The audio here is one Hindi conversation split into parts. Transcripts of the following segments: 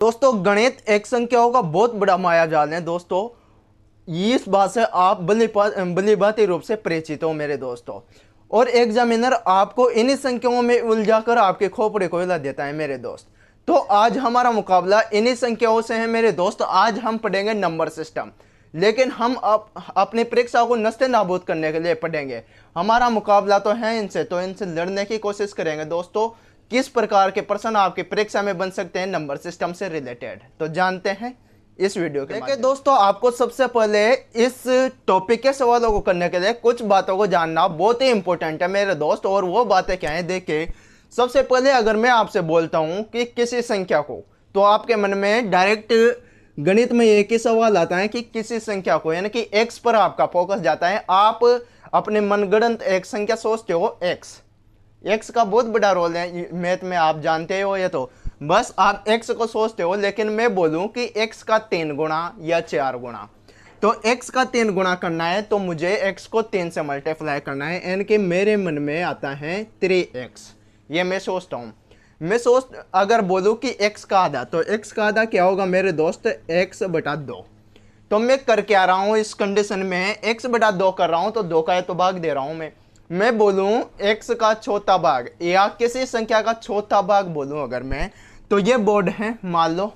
दोस्तों गणित एक संख्याओं का बहुत बड़ा मायाजाल है दोस्तों। इस बात से आप भली भांति रूप से परिचित हो मेरे दोस्तों। और एग्जामिनर आपको इन्हीं संख्याओं में उलझाकर आपके खोपड़े को हिला देता है मेरे दोस्त। तो आज हमारा मुकाबला इन्हीं संख्याओं से है मेरे दोस्त। आज हम पढ़ेंगे नंबर सिस्टम, लेकिन हम अपनी परीक्षा को नस्ते नाबूद करने के लिए पढ़ेंगे। हमारा मुकाबला तो है इनसे, तो इनसे लड़ने की कोशिश करेंगे दोस्तों। किस प्रकार के प्रश्न आपकी परीक्षा में बन सकते हैं नंबर सिस्टम से रिलेटेड, तो जानते हैं इस वीडियो के देखिए दोस्तों, आपको सबसे पहले इस टॉपिक के सवालों को करने के लिए कुछ बातों को जानना बहुत ही इंपॉर्टेंट है मेरे दोस्त। और वो बातें क्या है देखिए, सबसे पहले अगर मैं आपसे बोलता हूं कि किसी संख्या को, तो आपके मन में डायरेक्ट गणित में एक ही सवाल आता है कि किसी संख्या को, यानी कि एक्स पर आपका फोकस जाता है। आप अपने मनगढ़ंत एक संख्या सोचते हो एक्स। एक्स का बहुत बड़ा रोल है मैथ में, आप जानते हो ये। तो बस आप एक्स को सोचते हो, लेकिन मैं बोलूं कि एक्स का 3 गुना या 4 गुना, तो एक्स का 3 गुना करना है तो मुझे एक्स को 3 से मल्टीप्लाई करना है, यानी कि मेरे मन में आता है 3x। ये मैं सोचता हूँ। अगर बोलूं कि एक्स का आधा, तो एक्स का आधा क्या होगा मेरे दोस्त, x बटा 2। तो मैं कर क्या रहा हूं इस कंडीशन में, x बटा 2 कर रहा हूं, तो 2 का तो भाग दे रहा हूं मैं बोलूं x का चौथा भाग या किसी संख्या का चौथा भाग बोलूं अगर मैं, तो ये बोर्ड है मान लो।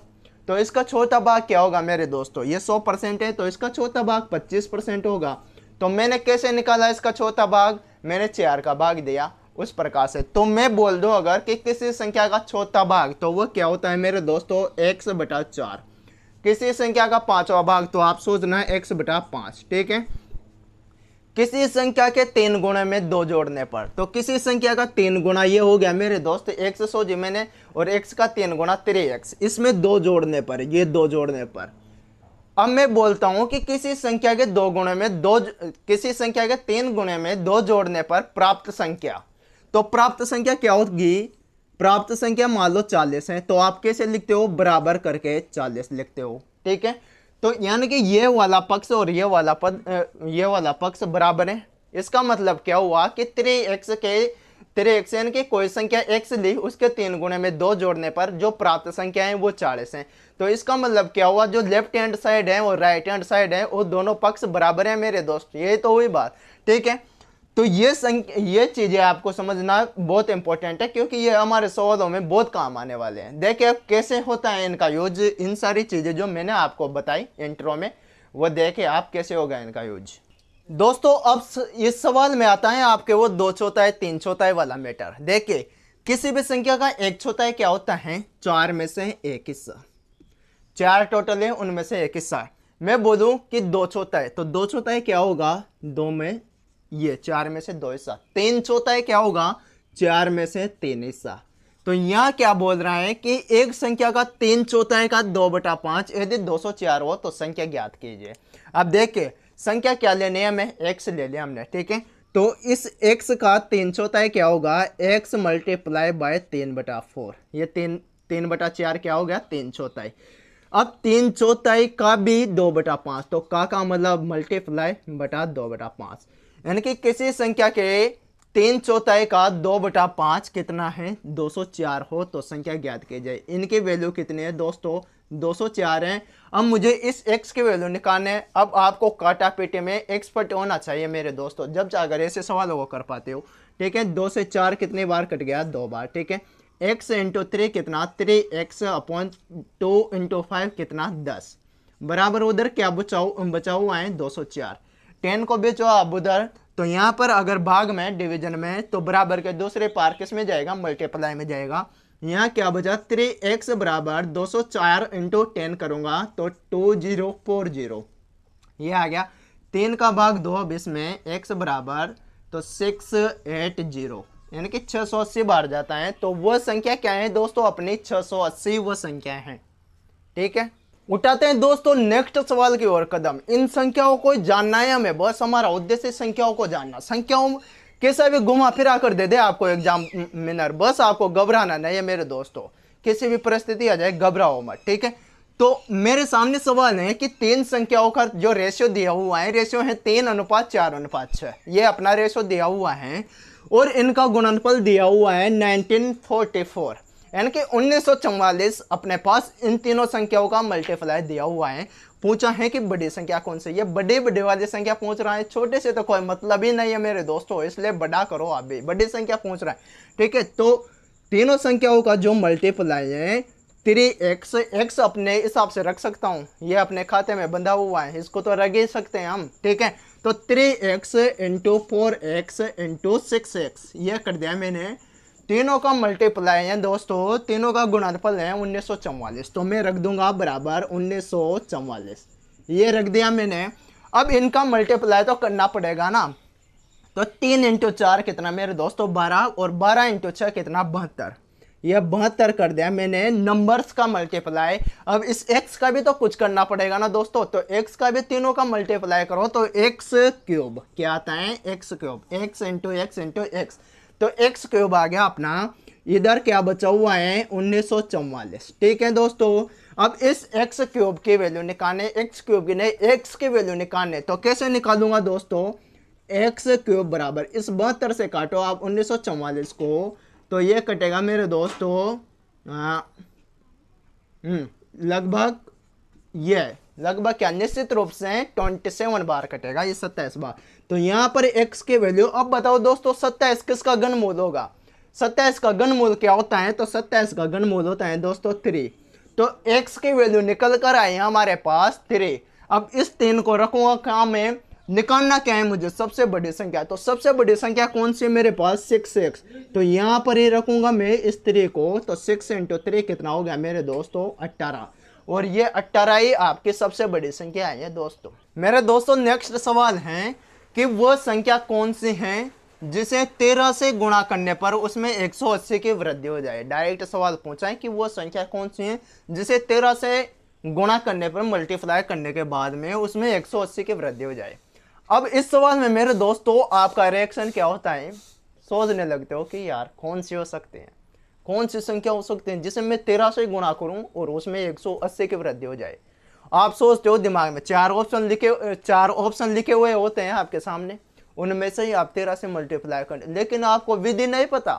तो इसका चौथा भाग क्या होगा मेरे दोस्तों, ये 100% है, तो इसका चौथा भाग 25% होगा। तो मैंने कैसे निकाला इसका चौथा भाग, मैंने 4 का भाग दिया उस प्रकार से। तो मैं बोल दूं अगर कि किसी संख्या का चौथा भाग, तो वो क्या होता है मेरे दोस्तों, x बटा 4। किसी संख्या का 5वां भाग, तो आप सोचना है x बटा 5, ठीक है। किसी संख्या के 3 गुणे में 2 जोड़ने पर, तो किसी संख्या का 3 गुना ये हो गया मेरे दोस्त x सोची मैंने, और x का 3 गुना 3x, इसमें 2 जोड़ने पर, ये 2 जोड़ने पर। अब मैं बोलता हूं कि किसी संख्या के 2 गुणे में किसी संख्या के 3 गुणे में 2 जोड़ने पर प्राप्त संख्या, तो प्राप्त संख्या क्या होगी, प्राप्त संख्या मान लो 40 है, तो आप कैसे लिखते हो, बराबर करके 40 लिखते हो, ठीक है। तो यानी कि ये वाला पक्ष और ये वाला पक्ष बराबर है। इसका मतलब क्या हुआ कि 3x यानी कि कोई संख्या x ली, उसके 3 गुणे में 2 जोड़ने पर जो प्राप्त संख्या है वो 40 है। तो इसका मतलब क्या हुआ, जो लेफ्ट हैंड साइड है और राइट हैंड साइड है, वो दोनों पक्ष बराबर है मेरे दोस्त। ये तो हुई बात, ठीक है। तो ये चीजें आपको समझना बहुत इंपॉर्टेंट है, क्योंकि ये हमारे सवालों में बहुत काम आने वाले हैं। देखिए अब कैसे होता है इनका यूज, इन सारी चीजें जो मैंने आपको बताई इंट्रो में, वो देखे आप कैसे होगा इनका यूज। दोस्तों अब इस सवाल में आता है आपके वो 2 चौथाई 3 चौथाई वाला मैटर। देखिए किसी भी संख्या का 1 चौथाई क्या होता है, 4 में से 1 हिस्सा। 4 टोटल है, उनमें से 1 हिस्सा। मैं बोलूं कि 2 चौथाई, तो 2 चौथाई क्या होगा, 2 में ये 4 में से 2 हिस्सा। 3 चौथाई क्या होगा, 4 में से 3 हिस्सा। तो यहां क्या बोल रहा है कि एक संख्या का 3 चौथाई का 2/5, यदि 204 हो तो संख्या ज्ञात कीजिए। अब देखिए संख्या क्या लेनी है, हमें x ले लिया हमने, ठीक है। तो इस x का 3 चौथाई क्या होगा, x मल्टीप्लाई बाय 3/4। ये 3/4 क्या हो गया, 3 चौथाई। अब 3 चौथाई का भी 2/5, तो का मतलब मल्टीप्लाई बटा 2/5, यानी कि किसी संख्या के 3 चौथाई का 2/5 कितना है, 204 हो तो संख्या ज्ञात की जाए। इनकी वैल्यू कितनी है दोस्तों, 204 है। अब मुझे इस x की वैल्यू निकालने है। अब आपको काटा पीटे में एक्सपर्ट होना चाहिए मेरे दोस्तों, जब जाकर ऐसे सवालों को कर पाते हो, ठीक है। 2 से 4 कितनी बार कट गया, 2 बार, ठीक है। x इंटू 3 कितना, 3x अपॉन 2 इंटू 5 कितना, 10, बराबर उधर क्या बचा हुआ है, 204। 10 को बेचो आप उधर, तो यहां पर अगर भाग में डिवीजन में, तो बराबर के दूसरे पार किस में जाएगा, मल्टीप्लाई में जाएगा। यहां क्या बचा, 3x बराबर 204 इंटू 10 करूंगा तो 2040, ये आ गया। 3 का भाग 2, अब इसमें x बराबर तो 680, यानी कि 680 बार जाता है। तो वह संख्या क्या है दोस्तों, अपनी 680 वह संख्या है, ठीक है। उठाते हैं दोस्तों नेक्स्ट सवाल की ओर कदम। इन संख्याओं को जानना है हमें, बस हमारा उद्देश्य संख्याओं को जानना। संख्याओं कैसा भी घुमा फिरा कर दे आपको एग्जामिनर, बस आपको घबराना नहीं है मेरे दोस्तों। किसी भी परिस्थिति आ जाए घबराओ मत, ठीक है। तो मेरे सामने सवाल है कि 3 संख्याओं का जो रेशियो दिया हुआ है, रेशियो है 3:4:6, ये अपना रेशियो दिया हुआ है। और इनका गुणनफल दिया हुआ है 1944, यानी कि 1944 अपने पास इन तीनों संख्याओं का मल्टीप्लाई दिया हुआ है। पूछा है कि बड़ी संख्या कौन सी, ये बड़ी बड़ी वाली संख्या पूछ रहा है, छोटे से तो कोई मतलब ही नहीं है मेरे दोस्तों, इसलिए बड़ा करो आप भी, बड़ी संख्या पूछ रहा है। ठीक है, तो तीनों संख्याओं का जो मल्टीप्लाई है 3x, x अपने हिसाब से रख सकता हूँ, ये अपने खाते में बंधा हुआ है, इसको तो रख ही सकते हैं हम। ठीक है, तो 3x into 4x into 6x ये कर दिया मैंने। तीनों का मल्टीप्लाई है दोस्तों, तीनों का गुणनफल है 1944, तो मैं रख दूंगा बराबर 1944, ये रख दिया मैंने। अब इनका मल्टीप्लाई तो करना पड़ेगा ना, तो 3 इंटू 4 कितना मेरे दोस्तों 12, और 12 इंटू 6 कितना 72, यह 72 कर दिया मैंने नंबर्स का मल्टीप्लाई। अब इस x का भी तो कुछ करना पड़ेगा ना दोस्तों, तो x का भी तीनों का मल्टीप्लाई करो तो x क्यूब क्या आता है, x cube, x into x into x, तो x क्यूब आ गया अपना। इधर क्या बचा हुआ है 1944। ठीक है दोस्तों, अब इस x क्यूब की वैल्यू निकालने, x क्यूब की नहीं x की वैल्यू निकालने, तो कैसे निकालूंगा दोस्तों, x क्यूब बराबर इस 72 से काटो आप 1944 को, तो ये कटेगा मेरे दोस्तों लगभग, ये लगभग क्या निश्चित रूप से 27 बार कटेगा, ये 27 बार। तो यहाँ पर x की वैल्यू, अब बताओ दोस्तों 27 किसका घनमूल होगा, 27 का घनमूल क्या होता है, तो 27 का घनमूल होता है दोस्तों 3, तो x की वैल्यू निकल कर आई हमारे पास 3। अब इस 3 को रखूंगा क्या मैं, निकालना क्या है मुझे, सबसे बड़ी संख्या, तो सबसे बड़ी संख्या कौन सी है मेरे पास 6x, तो यहाँ पर ही रखूंगा मैं इस 3 को, तो 6 इंटू 3 कितना हो गया मेरे दोस्तों 18, और ये 18 ही आपकी सबसे बड़ी संख्या है दोस्तों। मेरे दोस्तों नेक्स्ट सवाल है कि वो संख्या कौन सी है जिसे 13 से गुणा करने पर उसमें 180 की वृद्धि हो जाए। डायरेक्ट सवाल पूछा है कि वो संख्या कौन सी है जिसे 13 से गुणा करने पर मल्टीप्लाई करने के बाद में उसमें 180 की वृद्धि हो जाए। अब इस सवाल में मेरे दोस्तों आपका रिएक्शन क्या होता है, सोचने लगते हो कि यार कौन सी हो सकती है, कौन सी संख्या हो सकती है जिसे मैं 13 से गुणा करूं और उसमें 180 की वृद्धि हो जाए। आप सोचते हो दिमाग में चार ऑप्शन लिखे हुए होते हैं आपके सामने, उनमें से ही आप 13 से मल्टीप्लाई कर, लेकिन आपको विधि नहीं पता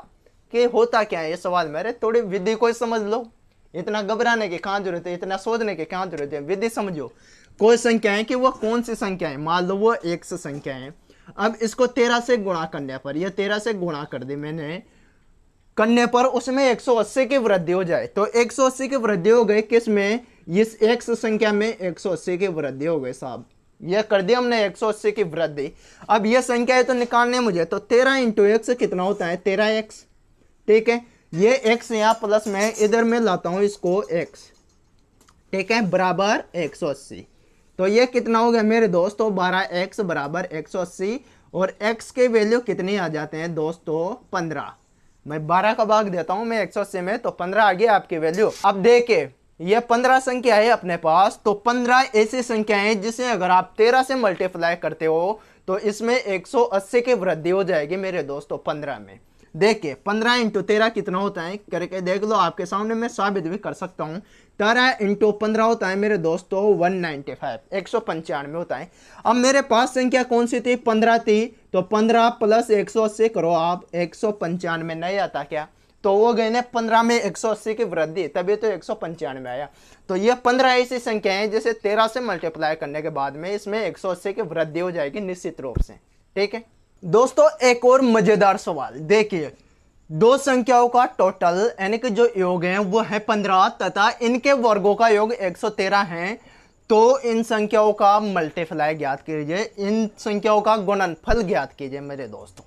कि होता क्या है ये सवाल। मेरे थोड़ी विधि को समझ लो, इतना घबराने की कहाँ जरूरत है, इतना सोचने की कहाँ जरूरत है, विधि समझो। कोई संख्या है कि वो कौन सी संख्या है, मान लो वो x संख्या है। अब इसको 13 से गुणा करने पर, यह 13 से गुणा कर दी मैंने, करने पर उसमें 180 की वृद्धि हो जाए, तो 180 की वृद्धि हो गई किस में, इस x संख्या में 180 की वृद्धि हो गई साहब, यह कर दिया हमने 180 की वृद्धि। अब यह संख्या है तो निकालने मुझे, तो 13 इंटू एक्स कितना होता है 13x। ठीक है, ये x यहाँ प्लस में, इधर में लाता हूं इसको x, ठीक है, बराबर 180, तो ये कितना हो गया मेरे दोस्तों 12x बराबर 180, और x के वैल्यू कितनी आ जाते हैं दोस्तों 15। मैं 12 का भाग देता हूं मैं 180 में, तो 15 आ गया आपकी वैल्यू। अब देखिए ये 15 संख्या है अपने पास, तो 15 ऐसी संख्या है जिसे अगर आप 13 से मल्टीप्लाई करते हो तो इसमें 180 की वृद्धि हो जाएगी मेरे दोस्तों 15 में। देखिए 15 इंटू 13 कितना होता है करके देख लो, आपके सामने मैं साबित भी कर सकता हूं। 13 इंटू 15 होता है मेरे दोस्तों 195, 195 होता है। अब मेरे पास संख्या कौन सी थी 15 थी, तो 15 प्लस 180 करो आप, 195 नहीं आता क्या, तो वो गए ना 15 में 180 की वृद्धि, तभी तो 195 आया। तो ये 15 ऐसी संख्या है जिसे 13 से मल्टीप्लाई करने के बाद में इसमें 180 की वृद्धि हो जाएगी निश्चित रूप से। ठीक है दोस्तों, एक और मजेदार सवाल देखिए, दो संख्याओं का टोटल यानी कि जो योग है वो है 15 तथा इनके वर्गों का योग 113 है, तो इन संख्याओं का मल्टीप्लाई ज्ञात कीजिए, इन संख्याओं का गुणनफल ज्ञात कीजिए मेरे दोस्तों।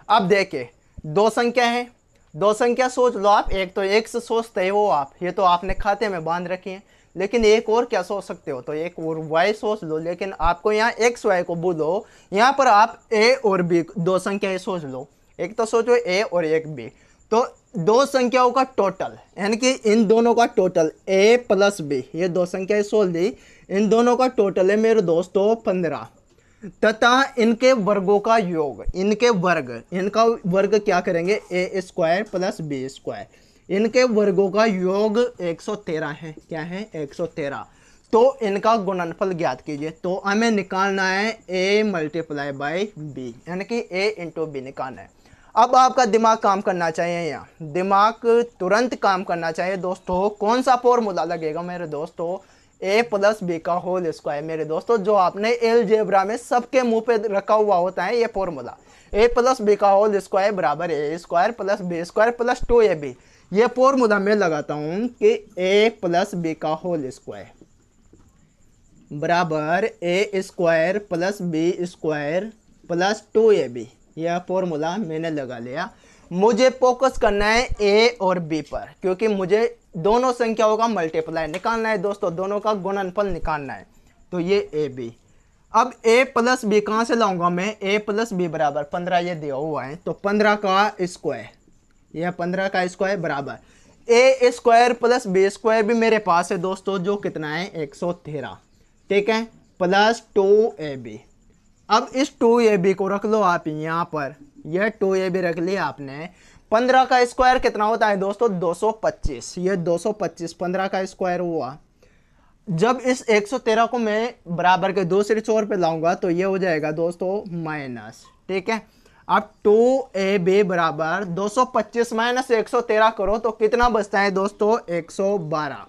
अब देखिए दो संख्या है, दो संख्या सोच लो आप, एक तो x सोचते हो आप, ये तो आपने खाते में बांध रखी है, लेकिन एक और क्या सोच सकते हो, तो एक और y सोच लो, लेकिन आपको यहाँ x y को बोलो, यहाँ पर आप a और b दो संख्याएं सोच लो, एक तो सोचो a और एक b, तो दो संख्याओं का टोटल यानी कि इन दोनों का टोटल a प्लस b, ये दो संख्याएं सोच ली, इन दोनों का टोटल है मेरे दोस्तों 15 तथा इनके वर्गों का योग, इनके वर्ग, इनका वर्ग क्या करेंगे a square plus b square, इनके वर्गों का योग 113 है, क्या है 113, तो इनका गुणनफल ज्ञात कीजिए। तो हमें निकालना है a मल्टीप्लाई बाई b, यानी कि a इंटू बी निकालना है। अब आपका दिमाग काम करना चाहिए, यहाँ दिमाग तुरंत काम करना चाहिए दोस्तों। कौन सा फॉर्मूला लगेगा मेरे दोस्तों? ए प्लस बी का होल स्क्वायर मेरे दोस्तों, जो आपने एलजेब्रा में सबके मुंह पे रखा हुआ होता है ये फॉर्मूला। ए प्लस बी का होल स्क्वायर बराबर A square plus B square plus 2ab। ये फॉर्मूला मैं लगाता हूं कि ए प्लस बी का होल स्क्वायर बराबर A square plus B square plus 2ab। यह फॉर्मूला मैंने लगा लिया। मुझे फोकस करना है ए और बी पर, क्योंकि मुझे दोनों संख्याओं का मल्टीप्लाई निकालना है दोस्तों, दोनों का गुणनफल निकालना है। तो ये ए बी। अब ए प्लस बी कहाँ से लाऊंगा मैं? ए प्लस बी बराबर 15 ये दिया हुआ है, तो 15 का स्क्वायर, यह 15 का स्क्वायर बराबर A square plus B square भी मेरे पास है दोस्तों, जो कितना है 113, ठीक है, प्लस 2ab। अब इस 2ab को रख लो आप यहाँ पर, यह 2ab रख लिया आपने। 15 का स्क्वायर कितना होता है दोस्तों? 225। ये 225 15 का स्क्वायर हुआ। जब इस 113 को मैं बराबर के दूसरे छोर पे लाऊंगा तो ये हो जाएगा दोस्तों माइनस, ठीक है। अब 2ab बराबर 225 माइनस 113 करो तो कितना बचता है दोस्तों? 112।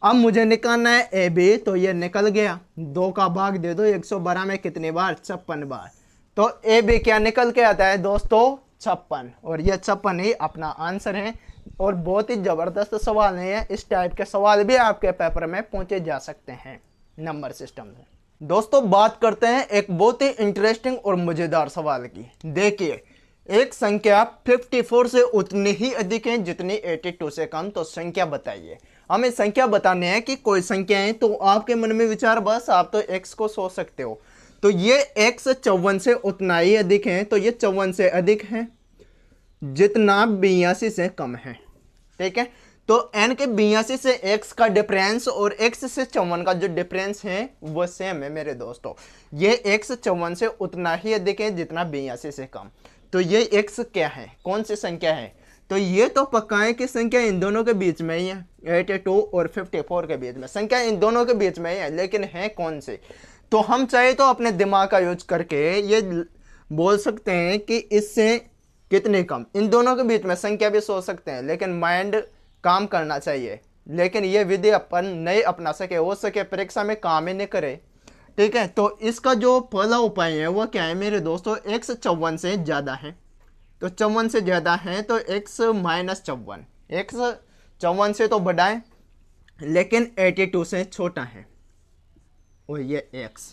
अब मुझे निकालना है ए बी, तो ये निकल गया, 2 का भाग दे दो 112 में कितनी बार? 56 बार। तो ए बी क्या निकल के आता है दोस्तों? 56। और ये 56 ही अपना आंसर है। और बहुत ही जबरदस्त सवाल है, इस टाइप के सवाल भी आपके पेपर में पूछे जा सकते हैं नंबर सिस्टम से। दोस्तों बात करते हैं एक बहुत ही इंटरेस्टिंग और मजेदार सवाल की। देखिए, एक संख्या 54 से उतनी ही अधिक है जितनी 82 से कम, तो संख्या बताइए। हमें संख्या बताने हैं कि कोई संख्या है, तो आपके मन में विचार, बस आप तो x को सोच सकते हो। तो ये x 54 से उतना ही अधिक है, तो ये 54 से अधिक है जितना 82 से कम है, ठीक है। तो n के 82 से x का डिफरेंस और x से 54 का जो डिफरेंस है वो सेम है मेरे दोस्तों। ये x 54 से उतना ही अधिक है जितना 82 से कम। तो ये x क्या है? कौन सी संख्या है? तो ये तो पक्का है कि संख्या इन दोनों के बीच में ही है, 82 और 54 के बीच में संख्या इन दोनों के बीच में ही है, लेकिन है कौन से? तो हम चाहे तो अपने दिमाग का यूज करके ये बोल सकते हैं कि इससे कितने कम, इन दोनों के बीच में संख्या भी सोच सकते हैं, लेकिन माइंड काम करना चाहिए। लेकिन ये विधि अपन नहीं अपना सके, हो सके परीक्षा में काम ही नहीं करे, ठीक है। तो इसका जो पहला उपाय है वो क्या है मेरे दोस्तों? x 54 से ज़्यादा है, तो 54 से ज़्यादा है तो x माइनस 54, x 54 से तो बड़ा है लेकिन 82 से छोटा है, और ये x।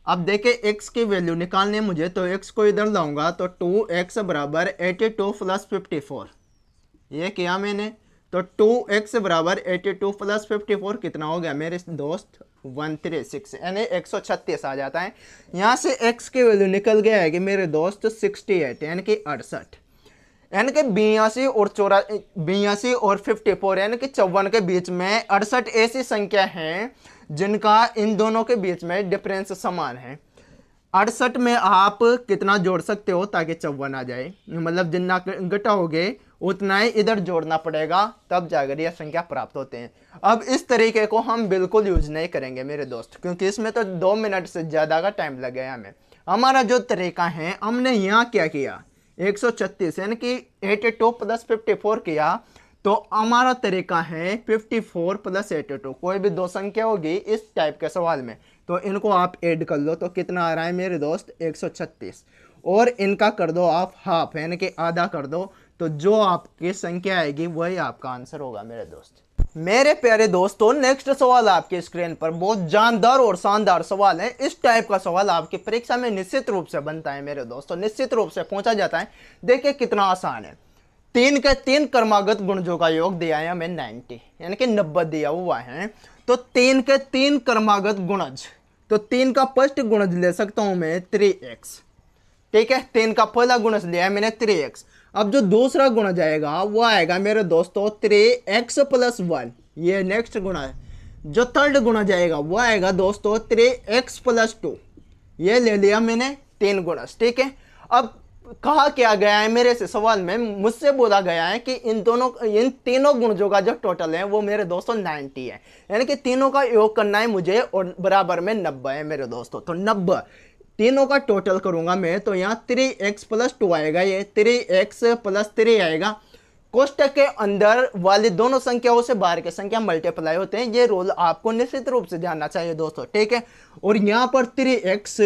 अब देखिए x की वैल्यू निकालनी है मुझे, तो x को इधर लाऊंगा तो 2x बराबर 82 प्लस 54, ये किया मैंने। तो 2x बराबर 82 प्लस 54 कितना हो गया मेरे दोस्त? 136, यानी 136 आ जाता है। यहाँ से x की वैल्यू निकल गया है कि मेरे दोस्त 68, यानी कि 68, यानी कि 82 और 54 यानी कि 54 के बीच में 68 ऐसी संख्या है जिनका इन दोनों के बीच में डिफरेंस समान है। 68 में आप कितना जोड़ सकते हो ताकि 54 आ जाए? मतलब जितना घटाओगे उतना ही इधर जोड़ना पड़ेगा, तब जाकर यह संख्या प्राप्त होते हैं। अब इस तरीके को हम बिल्कुल यूज नहीं करेंगे मेरे दोस्त, क्योंकि इसमें तो 2 मिनट से ज़्यादा का टाइम लगेगा हमें। हमारा जो तरीका है, हमने यहाँ क्या किया? 136 यानी कि 82 प्लस 54 किया, तो हमारा तरीका है 54 प्लस 82। कोई भी दो संख्या होगी इस टाइप के सवाल में, तो इनको आप ऐड कर लो, तो कितना आ रहा है मेरे दोस्त? 136। और इनका कर दो आप हाफ, यानी कि आधा कर दो, तो जो आपकी संख्या आएगी वही आपका आंसर होगा मेरे दोस्त। मेरे प्यारे दोस्तों, नेक्स्ट सवाल आपके स्क्रीन पर बहुत जानदार और शानदार सवाल है। इस टाइप का सवाल आपकी परीक्षा में निश्चित रूप से बनता है मेरे दोस्तों, निश्चित रूप से पूछा जाता है। देखिए कितना आसान है। 3 के 3 क्रमागत गुणजों का योग दिया है हमें 90, यानी कि 90 दिया हुआ है। तो 3 के 3 क्रमागत गुणज, तो 3 का फर्स्ट गुणज ले सकता हूं मैं 3x, ठीक है। 3 का पहला गुणज लिया है मैंने 3x। अब जो दूसरा गुणज आएगा वो आएगा मेरे दोस्तों 3x प्लस 1, ये नेक्स्ट गुणा है। जो थर्ड गुणज आएगा वो आएगा दोस्तों 3x प्लस 2, ये ले लिया मैंने 3 गुणज, ठीक है। अब कहा क्या गया है मेरे से सवाल में, मुझसे बोला गया है कि इन तीनों गुणजों का जो टोटल है वो मेरे दोस्तों 90 है, यानी कि तीनों का योग करना है मुझे और बराबर में 90 है मेरे दोस्तों। तो 90 तीनों का टोटल करूंगा मैं तो यहाँ 3x प्लस 2 आएगा, ये 3x प्लस 3 आएगा। कोष्टक के अंदर वाली दोनों संख्याओं से बाहर की संख्या मल्टीप्लाई होते हैं, ये रूल आपको निश्चित रूप से जानना चाहिए दोस्तों, ठीक है। और यहाँ पर 3x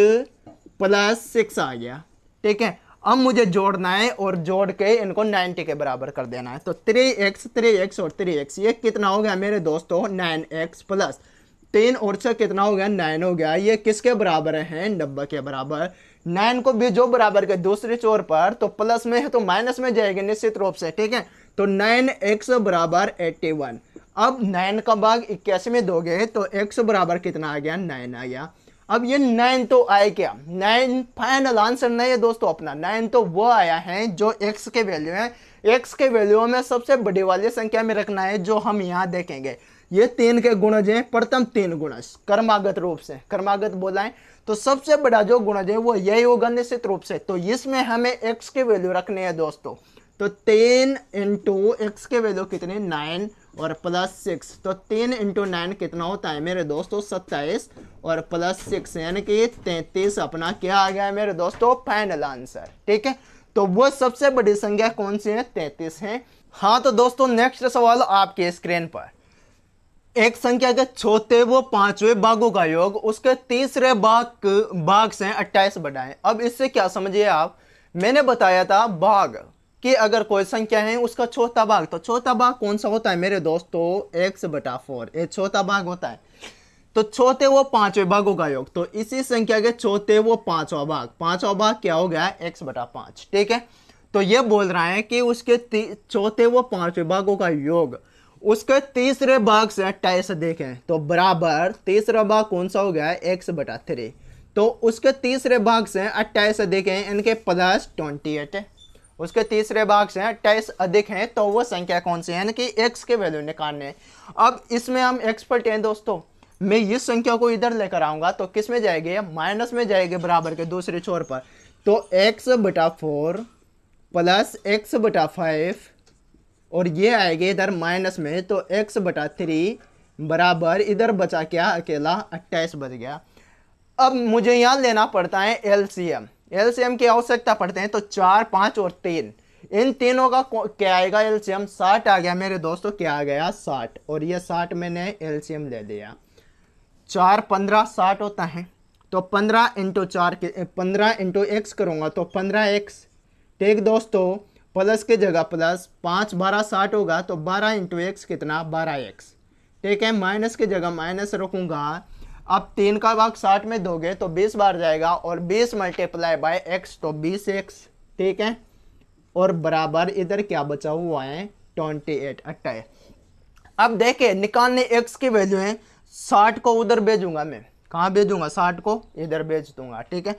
प्लस 6 आ गया, ठीक है। अब मुझे जोड़ना है और जोड़ के इनको 90 के बराबर कर देना है। तो 3x और 3x ये कितना हो गया मेरे दोस्तों 9x प्लस 3 और 6 कितना हो गया 9 हो गया। ये किसके बराबर है 90 के बराबर। 9 को भी जो बराबर के दूसरे छोर पर तो प्लस में है तो माइनस में जाएगा निश्चित रूप से, ठीक है। तो 9x बराबर 81। अब 9 का भाग 81 में दोगे तो x बराबर कितना आ गया 9 आ गया। अब ये 9 तो आए क्या 9 फाइनल आंसर नहीं है दोस्तों अपना, 9 तो वो आया है जो x के वैल्यू है। x के वैल्यू में सबसे बड़ी वाली संख्या में रखना है जो हम यहाँ देखेंगे। ये 3 के गुणज हैं, प्रथम 3 गुणज क्रमागत रूप से, क्रमागत बोला है तो सबसे बड़ा जो गुणज है वो यही होगा निश्चित रूप से। तो इसमें हमें x के वैल्यू रखने हैं दोस्तों। तो 3 इंटू एक्स के वैल्यू कितने 9 और प्लस 6, तो 3 इंटू 9 कितना होता है मेरे दोस्तों 27 और प्लस 6 यानी कि 33 अपना क्या आ गया मेरे दोस्तों फाइनल आंसर, ठीक है। तो वो सबसे बड़ी संख्या कौन सी है 33 है। हाँ तो दोस्तों नेक्स्ट सवाल आपके स्क्रीन पर, एक संख्या के चौथे व पांचवें भागों का योग उसके तीसरे भाग से 28 बढ़ाएं। अब इससे क्या समझिए आप, मैंने बताया था भाग कि अगर कोई संख्या है उसका चौथा भाग, तो चौथा भाग कौन सा होता है मेरे दोस्तों x/4, ये चौथा भाग होता है। तो चौथे व पांचवें भागों का योग, तो इसी संख्या के चौथे व पांचवा भाग क्या हो गया x/5, ठीक है। तो ये बोल रहा है कि उसके चौथे व पांचवें भागों का योग उसके तीसरे भाग से 28 देखें तो बराबर तीसरा भाग कौन सा हो गया x/3, तो उसके तीसरे भाग से 28 देखें इनके प्लस 28 है। उसके तीसरे भाग से 28 अधिक हैं तो वो संख्या कौन सी है, यानी कि x के वैल्यू निकालने। अब इसमें हम एक्सपर्ट हैं दोस्तों, मैं इस संख्या को इधर लेकर आऊंगा तो किस में जाएगी माइनस में जाएगी बराबर के दूसरे छोर पर। तो x/4 प्लस x/5 और ये आएगी इधर माइनस में, तो x/3 बराबर इधर बचा क्या अकेला 28 बच गया। अब मुझे यहाँ लेना पड़ता है एलसीएम की आवश्यकता पड़ते हैं। तो 4, 5 और 3 इन तीनों का क्या आएगा एलसीएम 60 आ गया मेरे दोस्तों, क्या आ गया 60 और ये 60 मैंने एलसीएम ले दिया। 4 15 60 होता है, तो 15 इंटू 4 15 इंटू एक्स करूँगा तो 15x, ठीक दोस्तों। प्लस की जगह प्लस 5 12 60 होगा तो 12 इंटू एक्स कितना 12x, ठीक है। माइनस की जगह माइनस रखूँगा। अब 3 का भाग 60 में दोगे तो 20 बार जाएगा और 20 मल्टीप्लाई बाय x तो 20x, ठीक है। और बराबर इधर क्या बचा हुआ है 28। अब देखे निकालने x की वैल्यू है, 60 को उधर भेजूंगा मैं, कहाँ भेजूंगा 60 को इधर भेज दूंगा, ठीक है।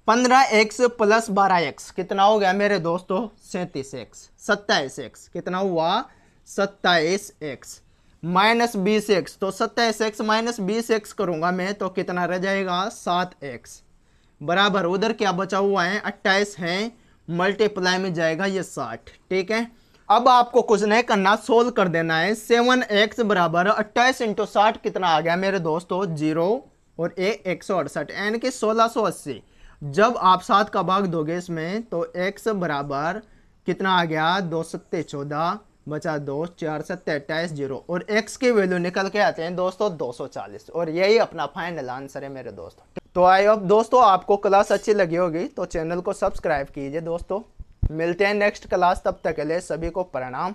15x प्लस 12x कितना हो गया मेरे दोस्तों 37x, 27x कितना हुआ 27x माइनस 20x, तो 27x माइनस 20x करूंगा मैं तो कितना रह जाएगा 7x बराबर उधर क्या बचा हुआ है 28 है, मल्टीप्लाई में जाएगा ये 60, ठीक है। अब आपको कुछ नहीं करना, सोल्व कर देना है। 7x बराबर 28 इंटू 60 कितना आ गया मेरे दोस्तों 0 और 168 यानी कि 1680। जब आप 7 का भाग दोगे इसमें तो x बराबर कितना आ गया 2 7 14 बचा 2 4 7 28 0 और x की वैल्यू निकल के आते हैं दोस्तों 240 और यही अपना फाइनल आंसर है मेरे दोस्तों। तो आई होप दोस्तों आपको क्लास अच्छी लगी होगी, तो चैनल को सब्सक्राइब कीजिए दोस्तों। मिलते हैं नेक्स्ट क्लास, तब तक के लिए सभी को प्रणाम।